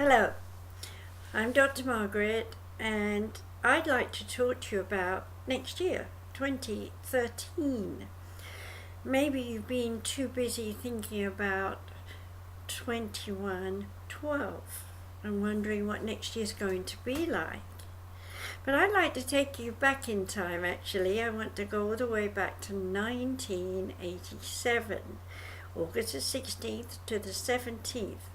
Hello, I'm Dr. Margaret, and I'd like to talk to you about next year, 2013. Maybe you've been too busy thinking about 2112 and wondering what next year's going to be like. But I'd like to take you back in time, actually. I want to go all the way back to 1987, August the 16th to the 17th.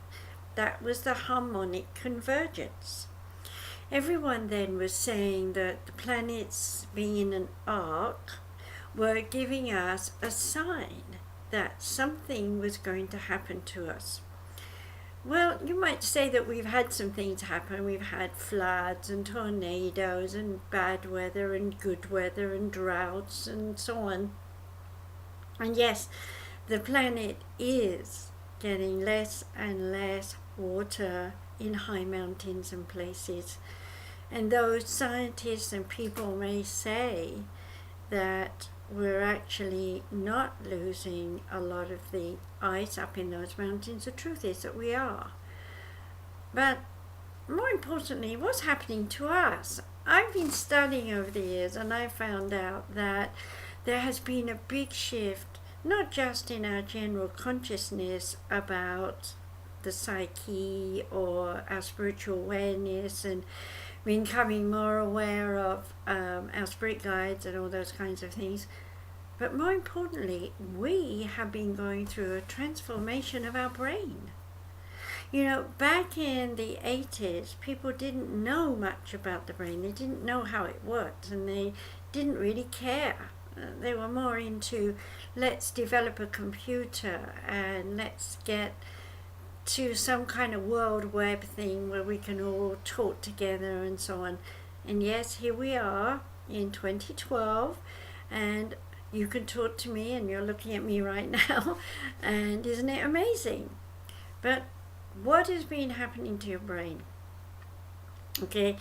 That was the harmonic convergence. Everyone then was saying that the planets being in an arc were giving us a sign that something was going to happen to us. Well, you might say that we've had some things happen. We've had floods and tornadoes and bad weather and good weather and droughts and so on. And yes, the planet is getting less and less water in high mountains and places. And though scientists and people may say that we're actually not losing a lot of the ice up in those mountains, the truth is that we are. But more importantly, what's happening to us? I've been studying over the years, and I found out that there has been a big shift, not just in our general consciousness about the psyche or our spiritual awareness and becoming more aware of our spirit guides and all those kinds of things, but more importantly, we have been going through a transformation of our brain. You know, back in the 80s, people didn't know much about the brain. They didn't know how it worked, and they didn't really care. They were more into, let's develop a computer and let's get to some kind of world web thing where we can all talk together and so on. And yes, here we are in 2012, and you can talk to me, and you're looking at me right now, and isn't it amazing? But what has been happening to your brain? Okay,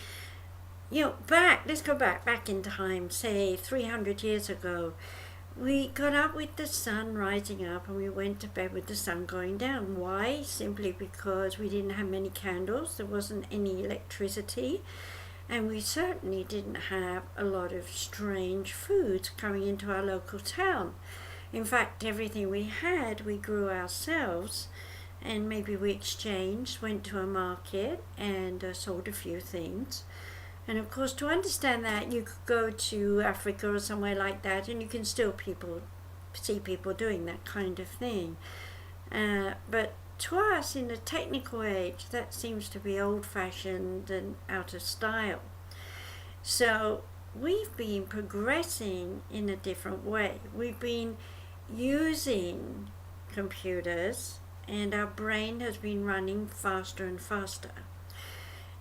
let's go back in time, say 300 years ago. We got up with the sun rising up, and we went to bed with the sun going down. Why? Simply because we didn't have many candles, there wasn't any electricity, and we certainly didn't have a lot of strange foods coming into our local town. In fact, everything we had, we grew ourselves, and maybe we exchanged, went to a market and sold a few things. And of course, to understand that, you could go to Africa or somewhere like that, and you can still see people doing that kind of thing. But to us, in the technical age, that seems to be old-fashioned and out of style. So we've been progressing in a different way. We've been using computers, and our brain has been running faster and faster.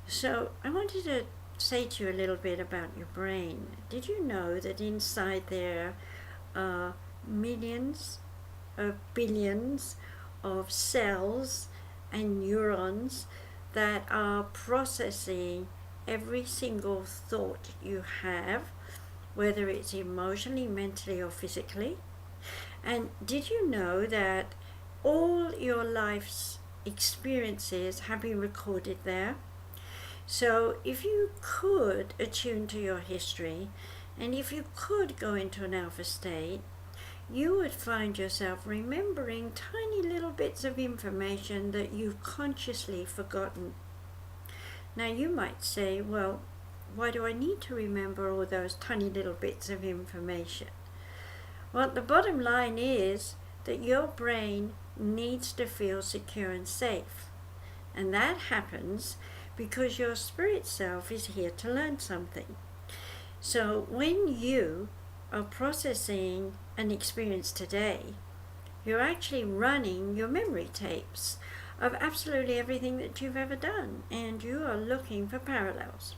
So I wanted to say to you a little bit about your brain. Did you know that inside there are millions of billions of cells and neurons that are processing every single thought you have, whether it's emotionally, mentally, or physically? And did you know that all your life's experiences have been recorded there? So if you could attune to your history, and if you could go into an alpha state, you would find yourself remembering tiny little bits of information that you've consciously forgotten. Now you might say, well, why do I need to remember all those tiny little bits of information? Well, the bottom line is that your brain needs to feel secure and safe. And that happens because your spirit self is here to learn something. So when you are processing an experience today, you're actually running your memory tapes of absolutely everything that you've ever done, and you are looking for parallels.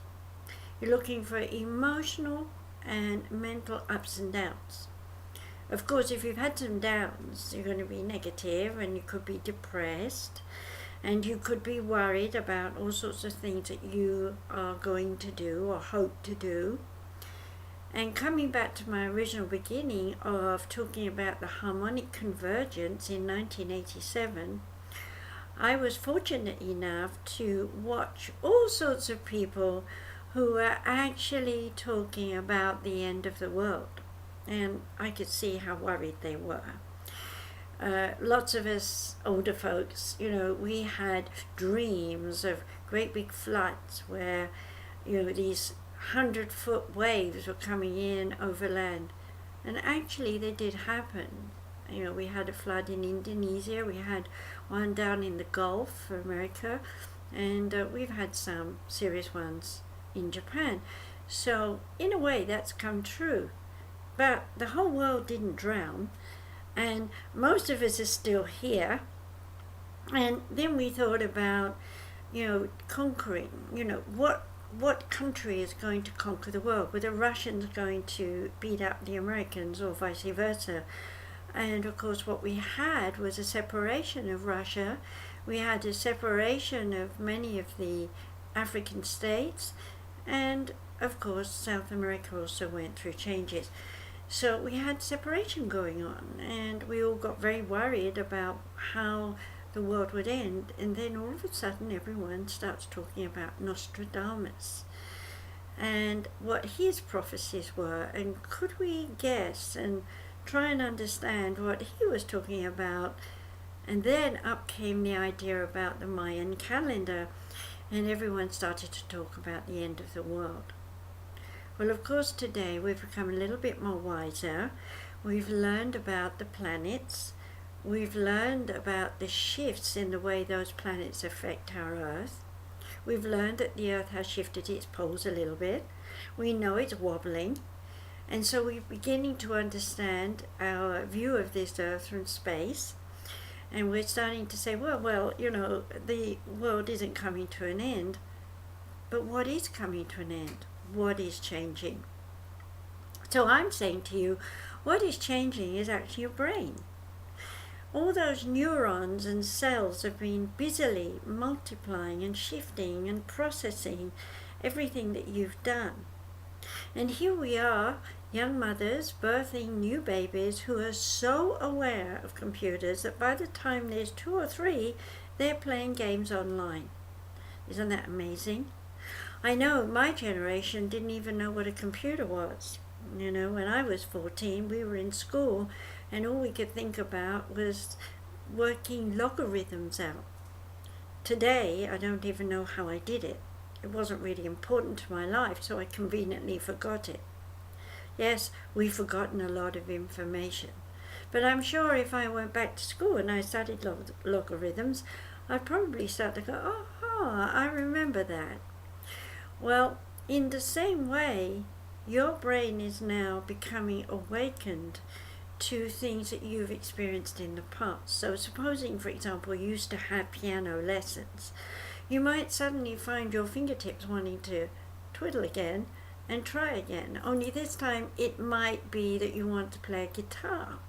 You're looking for emotional and mental ups and downs. Of course, if you've had some downs, you're going to be negative, and you could be depressed, and you could be worried about all sorts of things that you are going to do or hope to do. And coming back to my original beginning of talking about the harmonic convergence in 1987, I was fortunate enough to watch all sorts of people who were actually talking about the end of the world, and I could see how worried they were. Lots of us older folks, we had dreams of great big floods where, these 100-foot waves were coming in over land. And actually, they did happen. We had a flood in Indonesia, we had one down in the Gulf of America, and we've had some serious ones in Japan. So, in a way, that's come true. But the whole world didn't drown, and most of us are still here. And then we thought about, conquering, what country is going to conquer the world? Were the Russians going to beat up the Americans or vice versa? And of course what we had was a separation of Russia. We had a separation of many of the African states, and of course South America also went through changes. So we had separation going on, and we all got very worried about how the world would end. And then all of a sudden everyone starts talking about Nostradamus and what his prophecies were, and could we guess and try and understand what he was talking about. And then up came the idea about the Mayan calendar, and everyone started to talk about the end of the world. Well, of course, today we've become a little bit more wiser. We've learned about the planets. We've learned about the shifts in the way those planets affect our Earth. We've learned that the Earth has shifted its poles a little bit. We know it's wobbling. And so we're beginning to understand our view of this Earth from space. And we're starting to say, well, the world isn't coming to an end. But what is coming to an end? What is changing? So I'm saying to you, what is changing is actually your brain. All those neurons and cells have been busily multiplying and shifting and processing everything that you've done. And here we are, young mothers birthing new babies who are so aware of computers that by the time there's 2 or 3, they're playing games online. Isn't that amazing? I know my generation didn't even know what a computer was. When I was 14, we were in school, and all we could think about was working logarithms out. Today, I don't even know how I did it. It wasn't really important to my life, so I conveniently forgot it. Yes, we've forgotten a lot of information. But I'm sure if I went back to school and I studied logarithms, I'd probably start to go, I remember that. Well, in the same way, your brain is now becoming awakened to things that you've experienced in the past. So supposing, for example, you used to have piano lessons, you might suddenly find your fingertips wanting to twiddle again and try again. Only this time it might be that you want to play a guitar.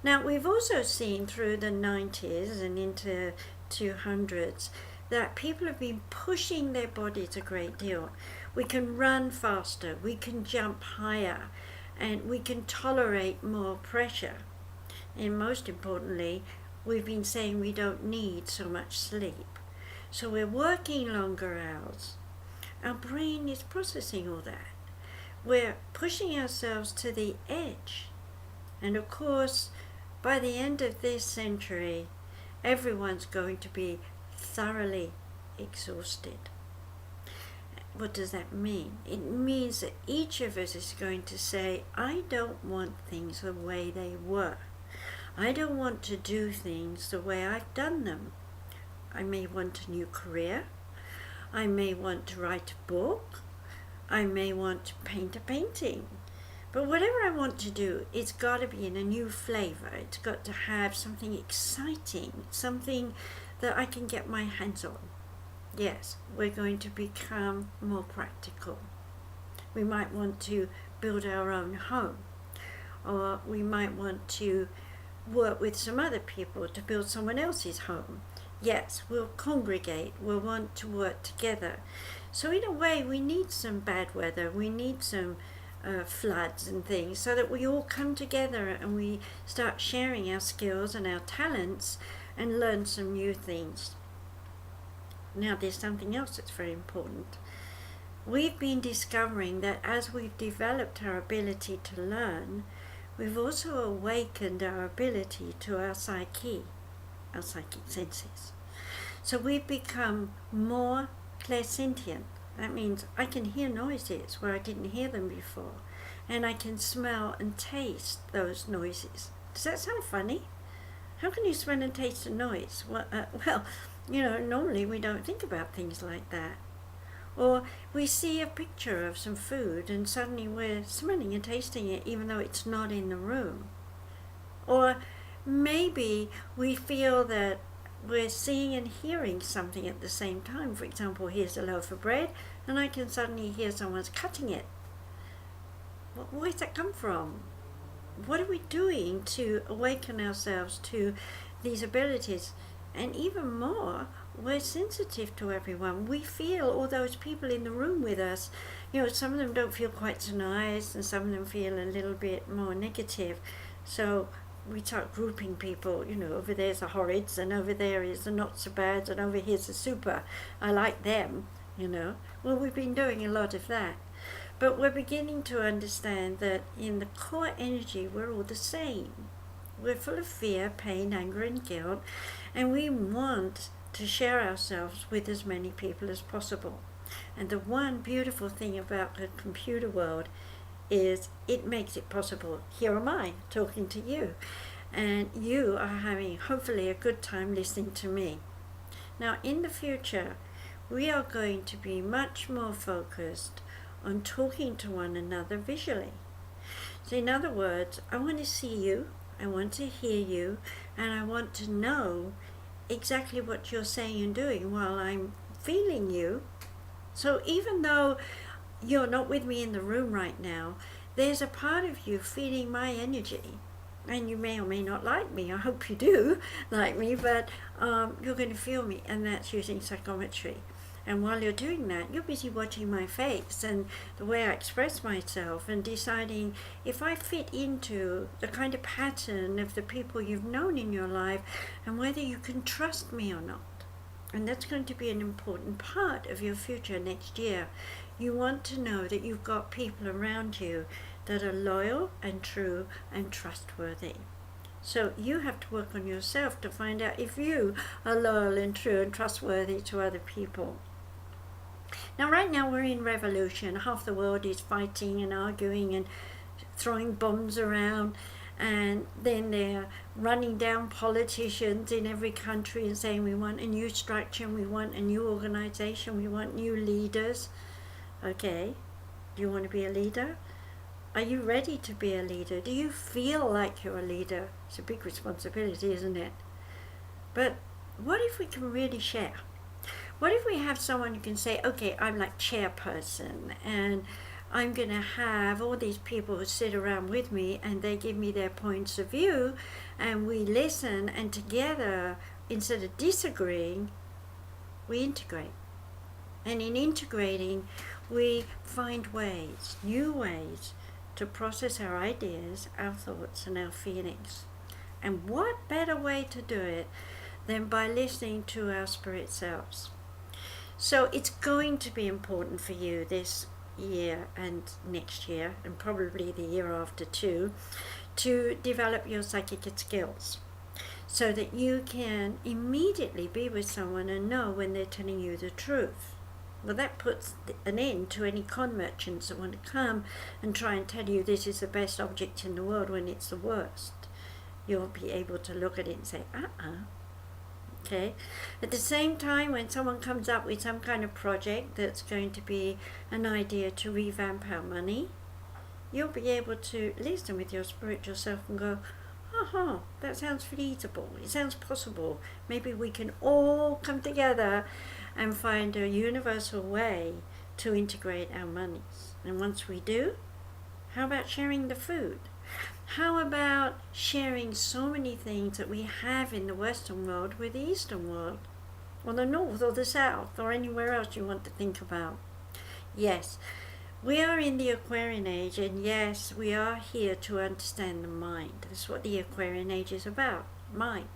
Now, we've also seen through the 90s and into 200s that people have been pushing their bodies a great deal. We can run faster, we can jump higher, and we can tolerate more pressure. And most importantly, we've been saying we don't need so much sleep. So we're working longer hours. Our brain is processing all that. We're pushing ourselves to the edge. And of course, by the end of this century, everyone's going to be thoroughly exhausted. What does that mean? It means that each of us is going to say, I don't want things the way they were. I don't want to do things the way I've done them. I may want a new career. I may want to write a book. I may want to paint a painting. But whatever I want to do, it's got to be in a new flavor. It's got to have something exciting, something that I can get my hands on. Yes, we're going to become more practical. We might want to build our own home, or we might want to work with some other people to build someone else's home. Yes, we'll congregate, we'll want to work together. So in a way, we need some bad weather, we need some floods and things, so that we all come together and we start sharing our skills and our talents and learn some new things. Now there's something else that's very important. We've been discovering that as we've developed our ability to learn, we've also awakened our ability to our psyche, our psychic senses. So we've become more clairsentient. That means I can hear noises where I didn't hear them before, and I can smell and taste those noises. Does that sound funny? How can you smell and taste a noise? Well, normally we don't think about things like that. Or we see a picture of some food and suddenly we're smelling and tasting it even though it's not in the room. Or maybe we feel that we're seeing and hearing something at the same time. For example, here's a loaf of bread and I can suddenly hear someone's cutting it. Where's that come from? What are we doing to awaken ourselves to these abilities? And even more, we're sensitive to everyone. We feel all those people in the room with us. Some of them don't feel quite so nice and some of them feel a little bit more negative. So we start grouping people, over there's the horrids and over there is the not so bad and over here's the super. I like them, Well, we've been doing a lot of that. But we're beginning to understand that in the core energy, we're all the same. We're full of fear, pain, anger, and guilt, and we want to share ourselves with as many people as possible. And the one beautiful thing about the computer world is it makes it possible. Here am I talking to you, and you are having hopefully a good time listening to me. Now, in the future, we are going to be much more focused on talking to one another visually. So in other words, I want to see you, I want to hear you, and I want to know exactly what you're saying and doing while I'm feeling you. So even though you're not with me in the room right now, there's a part of you feeling my energy. And you may or may not like me. I hope you do like me, but you're going to feel me, and that's using psychometry. And while you're doing that, you're busy watching my face and the way I express myself and deciding if I fit into the kind of pattern of the people you've known in your life and whether you can trust me or not. And that's going to be an important part of your future next year. You want to know that you've got people around you that are loyal and true and trustworthy. So you have to work on yourself to find out if you are loyal and true and trustworthy to other people. Now, right now we're in revolution. Half the world is fighting and arguing and throwing bombs around, and then they're running down politicians in every country and saying we want a new structure, we want a new organization, we want new leaders. Okay, do you want to be a leader? Are you ready to be a leader? Do you feel like you're a leader? It's a big responsibility, isn't it? But what if we can really share? What if we have someone who can say, okay, I'm like chairperson and I'm going to have all these people who sit around with me and they give me their points of view and we listen, and together, instead of disagreeing, we integrate. And in integrating, we find ways, new ways, to process our ideas, our thoughts, and our feelings. And what better way to do it than by listening to our spirit selves? So it's going to be important for you this year and next year, and probably the year after too, to develop your psychic skills so that you can immediately be with someone and know when they're telling you the truth. Well, that puts an end to any con merchants that want to come and try and tell you this is the best object in the world when it's the worst. You'll be able to look at it and say, Okay. At the same time, when someone comes up with some kind of project that's going to be an idea to revamp our money, you'll be able to listen with your spiritual self and go, that sounds feasible. It sounds possible. Maybe we can all come together and find a universal way to integrate our monies. And once we do, how about sharing the food? How about sharing so many things that we have in the Western world with the Eastern world, or the North or the South, or anywhere else you want to think about? Yes, we are in the Aquarian age, and yes, we are here to understand the mind. That's what the Aquarian age is about, mind.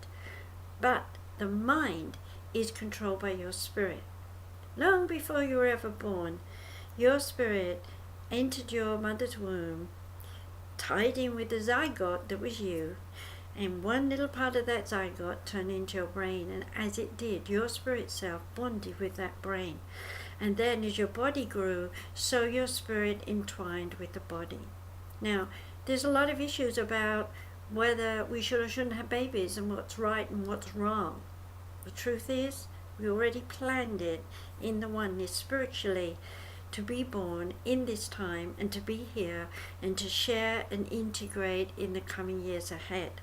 But the mind is controlled by your spirit. Long before you were ever born, your spirit entered your mother's womb, tied in with the zygote that was you, and one little part of that zygote turned into your brain, and as it did, your spirit self bonded with that brain. And then as your body grew, so your spirit entwined with the body. Now, there's a lot of issues about whether we should or shouldn't have babies and what's right and what's wrong. The truth is, we already planned it in the oneness spiritually to be born in this time and to be here and to share and integrate in the coming years ahead.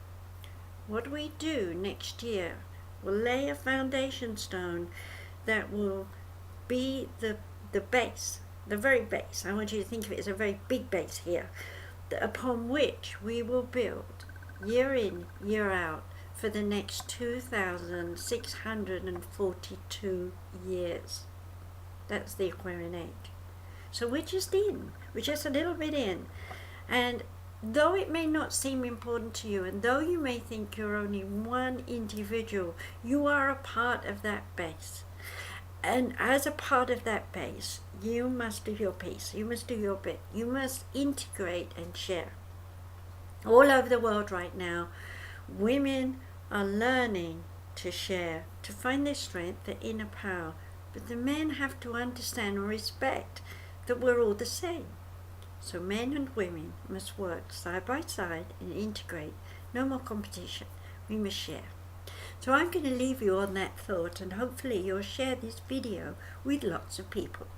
What we do next year will lay a foundation stone that will be the base, the very base. I want you to think of it as a very big base here, upon which we will build year in, year out for the next 2,642 years. That's the Aquarian age. So we're just a little bit in. And though it may not seem important to you, and though you may think you're only one individual, you are a part of that base. And as a part of that base, you must do your piece. You must do your bit. You must integrate and share. All over the world right now, women are learning to share, to find their strength, their inner power. But the men have to understand and respect that we're all the same. So men and women must work side by side and integrate. No more competition. We must share. So I'm going to leave you on that thought, and hopefully you'll share this video with lots of people.